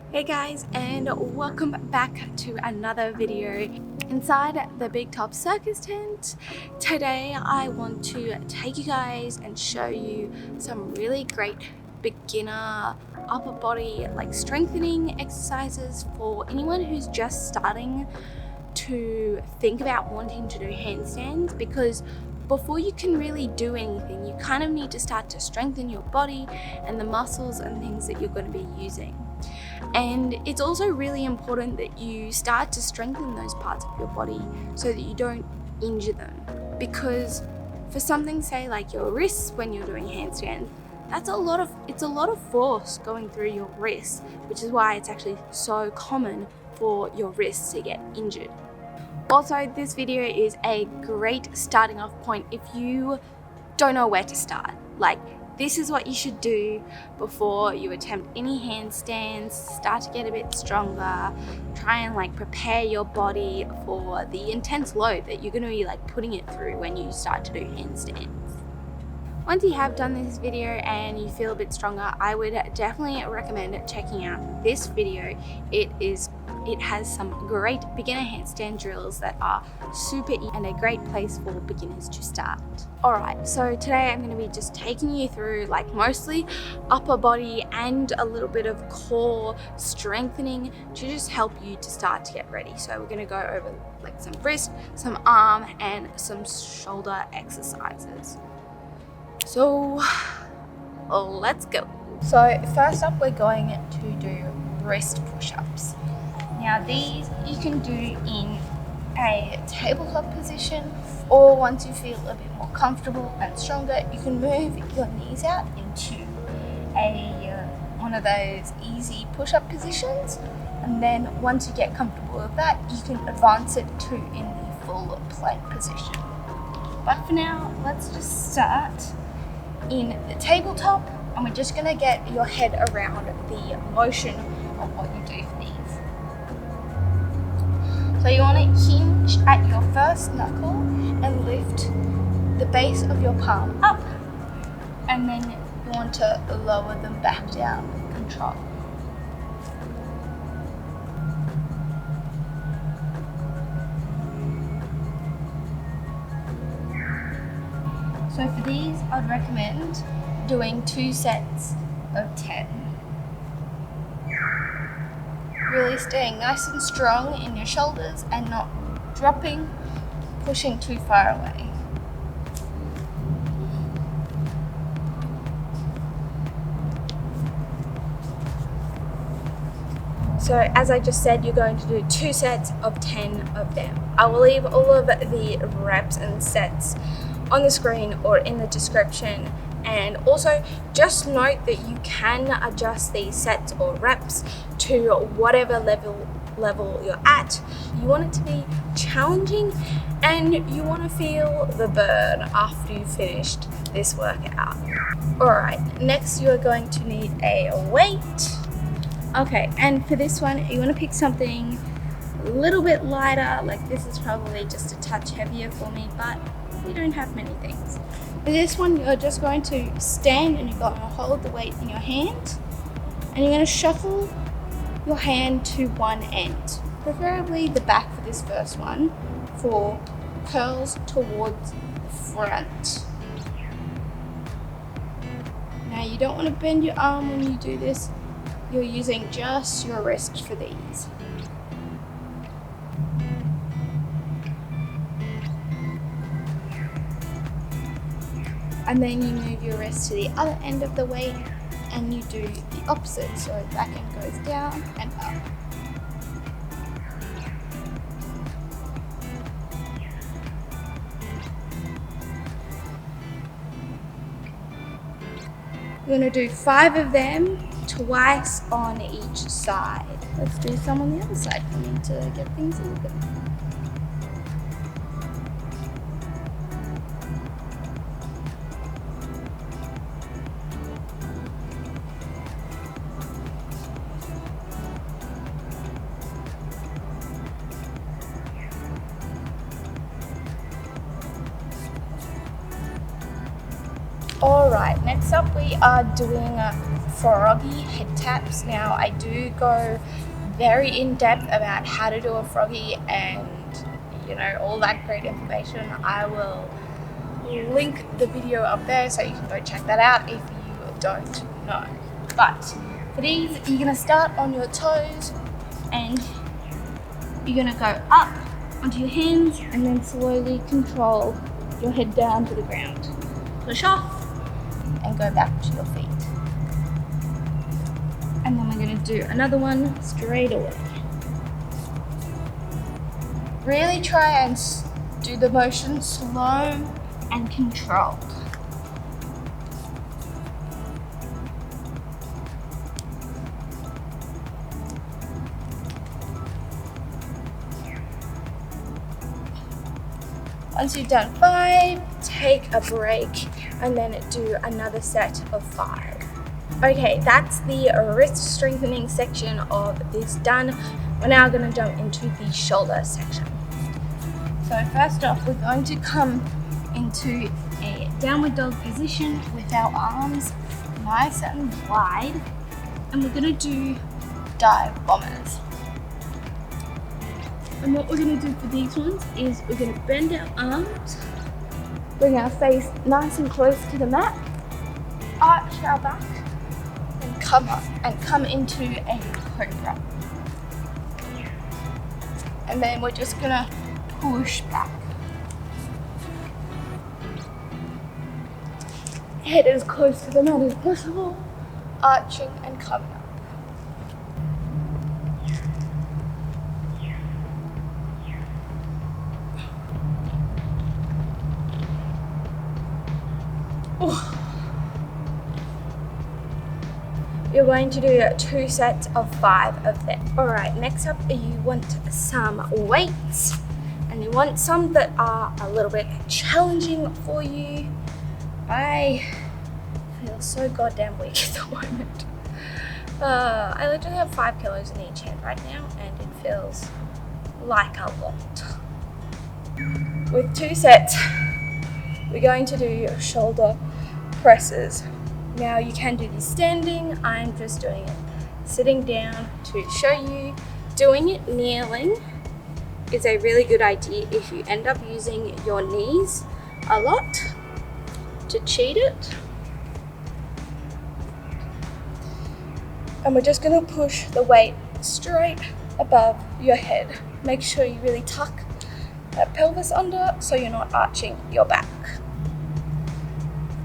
Hey guys, and welcome back to another video inside the Big Top Circus tent. Today I want to take you guys and show you some really great beginner upper body strengthening exercises for anyone who's just starting to think about wanting to do handstands, because before you can really do anything, you kind of need to start to strengthen your body and the muscles and things that you're going to be using. And it's also really important that you start to strengthen those parts of your body so that you don't injure them. Because for something, say like your wrists when you're doing handstands, it's a lot of force going through your wrists, which is why it's actually so common for your wrists to get injured. Also, this video is a great starting off point if you don't know where to start. This is what you should do before you attempt any handstands. Start to get a bit stronger. Try and prepare your body for the intense load that you're going to be putting it through when you start to do handstands. Once you have done this video and you feel a bit stronger, I would definitely recommend checking out this video. It has some great beginner handstand drills that are super easy and a great place for beginners to start. Alright, so today I'm going to be just taking you through mostly upper body and a little bit of core strengthening to just help you to start to get ready. So we're going to go over some wrist, some arm, and some shoulder exercises. So let's go. So first up, we're going to do wrist push-ups. Now these you can do in a tabletop position, or once you feel a bit more comfortable and stronger, you can move your knees out into one of those easy push-up positions, and then once you get comfortable with that, you can advance it to in the full plank position. But for now, let's just start in the tabletop, and we're just going to get your head around the motion of what you do for these. So you want to hinge at your first knuckle and lift the base of your palm up, and then you want to lower them back down with control. So for these, I'd recommend doing 2 sets of 10. Really staying nice and strong in your shoulders and not dropping, pushing too far away. So as I just said, you're going to do 2 sets of 10 of them. I will leave all of the reps and sets on the screen or in the description. And also just note that you can adjust these sets or reps to whatever level you're at. You want it to be challenging and you want to feel the burn after you've finished this workout. Alright, next you are going to need a weight. Okay, and for this one you want to pick something a little bit lighter. This is probably just a touch heavier for me, but we don't have many things. For this one, you're just going to stand and you're going to hold the weight in your hand, and you're going to shuffle your hand to one end, preferably the back for this first one, for curls towards the front. Now you don't want to bend your arm when you do this, you're using just your wrist for these. And then you move your wrist to the other end of the weight and you do the opposite. So back end goes down and up. We're going to do 5 of them, twice on each side. Let's do some on the other side for me to get things moving. Alright, next up we are doing Froggy head taps. Now I do go very in depth about how to do a Froggy and all that great information. I will link the video up there so you can go check that out if you don't know. But for these, you're going to start on your toes and you're going to go up onto your hands and then slowly control your head down to the ground. Push off and go back to your feet. And then we're going to do another one straight away. Really try and do the motion slow and controlled. Once you've done 5, take a break and then do another set of 5. Okay, that's the wrist strengthening section of this done. We're now going to jump into the shoulder section. So first off, we're going to come into a downward dog position with our arms nice and wide, and we're going to do dive bombers. And what we're going to do for these ones is we're going to bend our arms, bring our face nice and close to the mat, arch our back, and come up and come into a cobra. And then we're just going to push back. Head as close to the mat as possible, arching and coming up. You're going to do 2 sets of 5 of them. Alright, next up you want some weights, and you want some that are a little bit challenging for you. I feel so goddamn weak at the moment. I literally have 5 kilos in each hand right now, and it feels like a lot. With 2 sets, we're going to do shoulder presses. Now you can do this standing, I'm just doing it sitting down to show you. Doing it kneeling is a really good idea if you end up using your knees a lot to cheat it. And we're just going to push the weight straight above your head. Make sure you really tuck that pelvis under so you're not arching your back.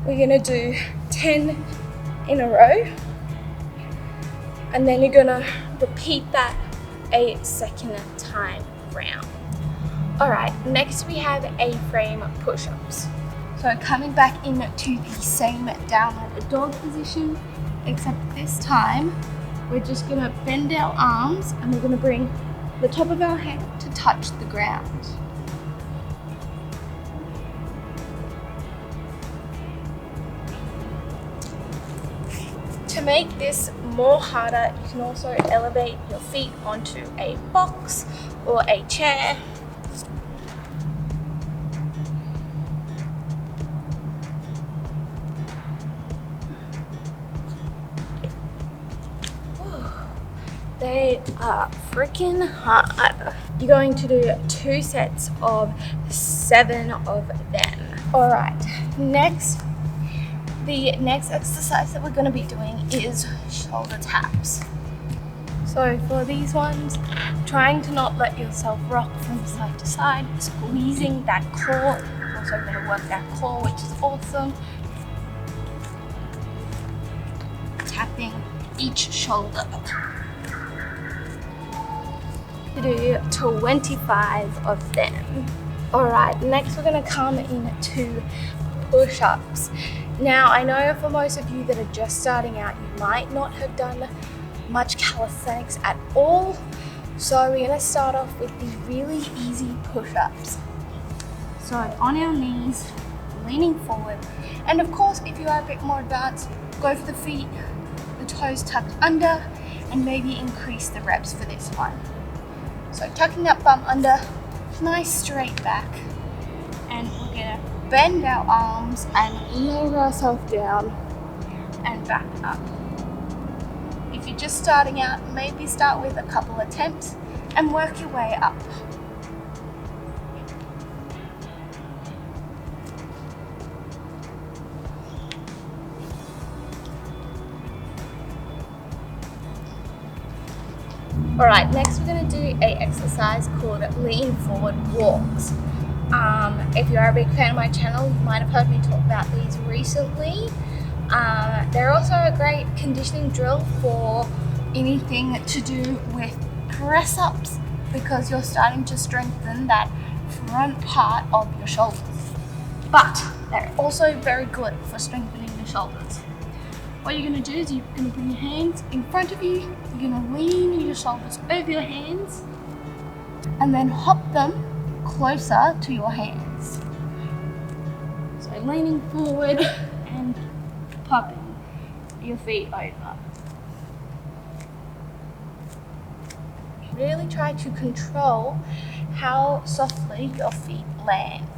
We're going to do 10 in a row, and then you're going to repeat that a second time round. Alright, next we have A-frame push-ups. So coming back into the same downward dog position, except this time we're just going to bend our arms and we're going to bring the top of our head to touch the ground. To make this more harder, you can also elevate your feet onto a box or a chair. They are freaking hard. You're going to do 2 sets of 7 of them. Alright, the next exercise that we're going to be doing is shoulder taps. So for these ones, trying to not let yourself rock from side to side, squeezing that core. You're also going to work that core, which is awesome. Tapping each shoulder. To do 25 of them. Alright, next we're going to come into push-ups. Now I know for most of you that are just starting out, you might not have done much calisthenics at all, so we're going to start off with the really easy push-ups. So on our knees, leaning forward, and of course if you are a bit more advanced, go for the feet, the toes tucked under, and maybe increase the reps for this one. So tucking that bum under, nice straight back, and we're going to bend our arms and lower ourselves down and back up. if you're just starting out, maybe start with a couple attempts and work your way up. Alright, next we're going to do an exercise called lean forward walks. If you are a big fan of my channel, you might have heard me talk about these recently. They're also a great conditioning drill for anything to do with press-ups, because you're starting to strengthen that front part of your shoulders. But they're also very good for strengthening your shoulders. What you're going to do is you're going to bring your hands in front of you, you're going to lean your shoulders over your hands, and then hop them closer to your hands. So leaning forward and popping your feet over. Really try to control how softly your feet land.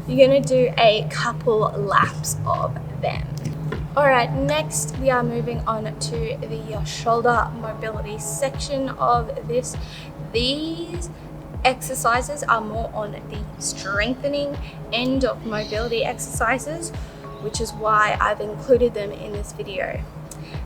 You're going to do a couple laps of them. Alright, next we are moving on to the shoulder mobility section of this. These exercises are more on the strengthening end of mobility exercises, which is why I've included them in this video.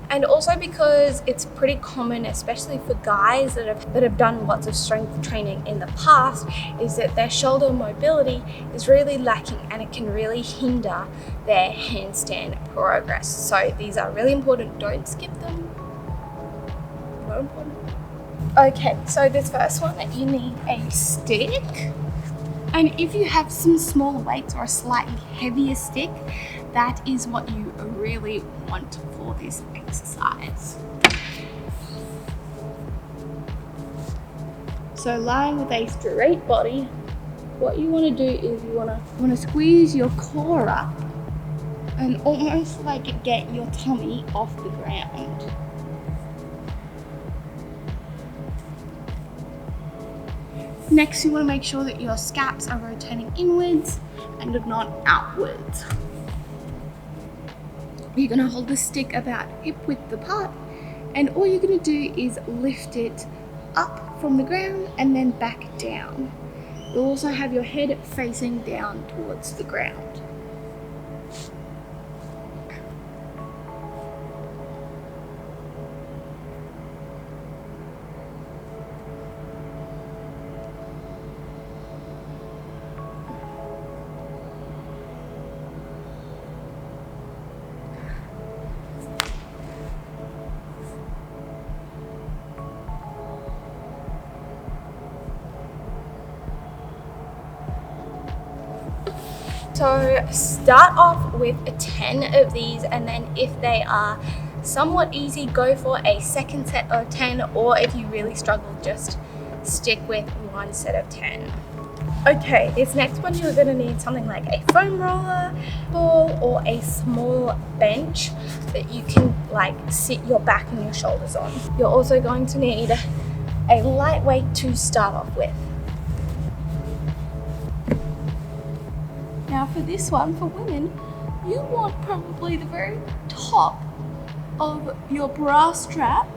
And also because it's pretty common, especially for guys that have done lots of strength training in the past, is that their shoulder mobility is really lacking and it can really hinder their handstand progress. So these are really important. Don't skip them. Not important. Okay, so this first one, you need a stick. And if you have some smaller weights or a slightly heavier stick, that is what you really want for this exercise. So lying with a straight body, what you want to do is you want to squeeze your core up and almost like get your tummy off the ground. Next, you want to make sure that your scaps are rotating inwards and not outwards. You're going to hold the stick about hip width apart, and all you're going to do is lift it up from the ground and then back down. You'll also have your head facing down towards the ground. So start off with 10 of these, and then if they are somewhat easy, go for a second set of 10, or if you really struggle, just stick with one set of 10. Okay, this next one you're going to need something like a foam roller ball or a small bench that you can like sit your back and your shoulders on. You're also going to need a light weight to start off with. Now for this one, for women, you want probably the very top of your bra strap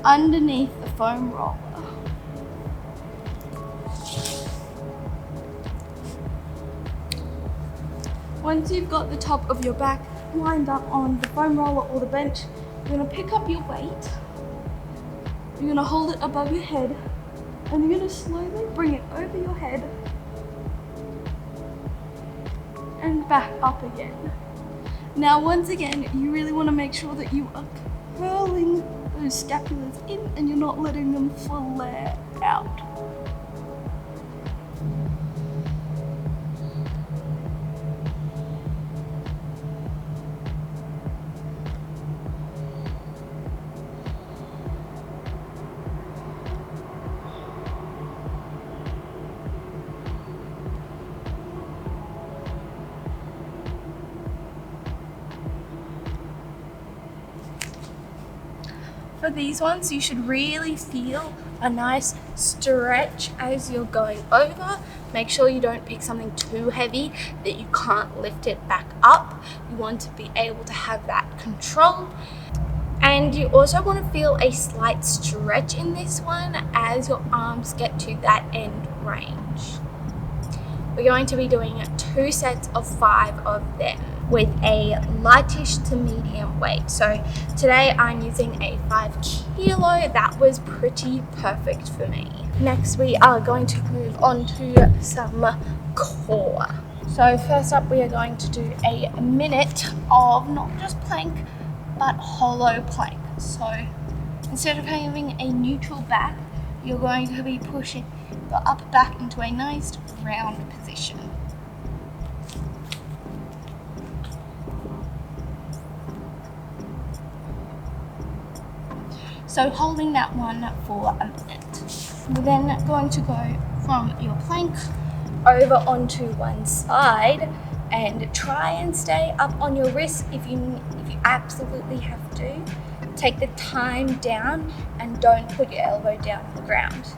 underneath the foam roller. Once you've got the top of your back lined up on the foam roller or the bench, you're going to pick up your weight, you're going to hold it above your head, and you're going to slowly bring it over your head and back up again. Now once again, you really want to make sure that you are curling those scapulars in and you're not letting them flare out. for these ones, you should really feel a nice stretch as you're going over. Make sure you don't pick something too heavy that you can't lift it back up. You want to be able to have that control. And you also want to feel a slight stretch in this one as your arms get to that end range. We're going to be doing 2 sets of 5 of them with a lightish to medium weight. So today I'm using a 5 kilo. That was pretty perfect for me. Next we are going to move on to some core. So first up we are going to do a minute of not just plank but hollow plank. So instead of having a neutral back, you're going to be pushing your upper back into a nice round position. So holding that one for a minute. We're then going to go from your plank over onto one side and try and stay up on your wrist if you absolutely have to. Take the time down and don't put your elbow down on the ground.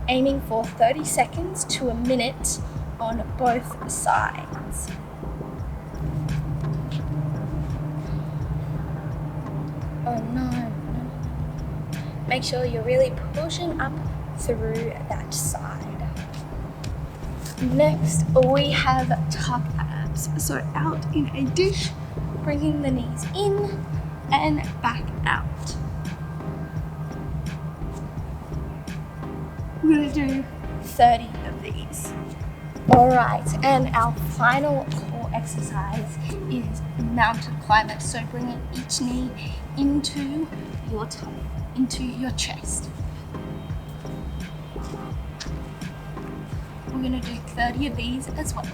Aiming for 30 seconds to a minute on both sides. Oh no. Make sure you're really pushing up through that side. Next, we have tuck abs. So out in a dish, bringing the knees in and back out. We're gonna do 30 of these. All right, and our final core exercise is mountain climber. So bringing each knee into your tummy, into your chest. We're gonna do 30 of these as well.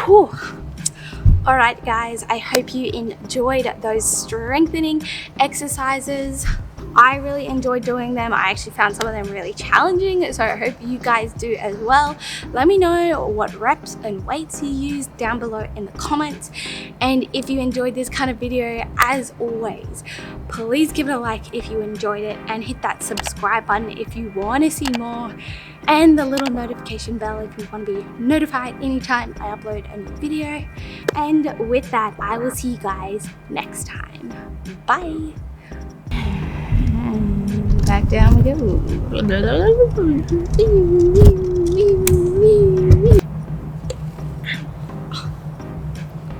Whew. All right, guys, I hope you enjoyed those strengthening exercises. I really enjoyed doing them. I actually found some of them really challenging, so I hope you guys do as well. Let me know what reps and weights you use down below in the comments. And if you enjoyed this kind of video, as always, please give it a like if you enjoyed it and hit that subscribe button if you want to see more, and the little notification bell if you want to be notified anytime I upload a new video. And with that, I will see you guys next time. Bye. Back down we go.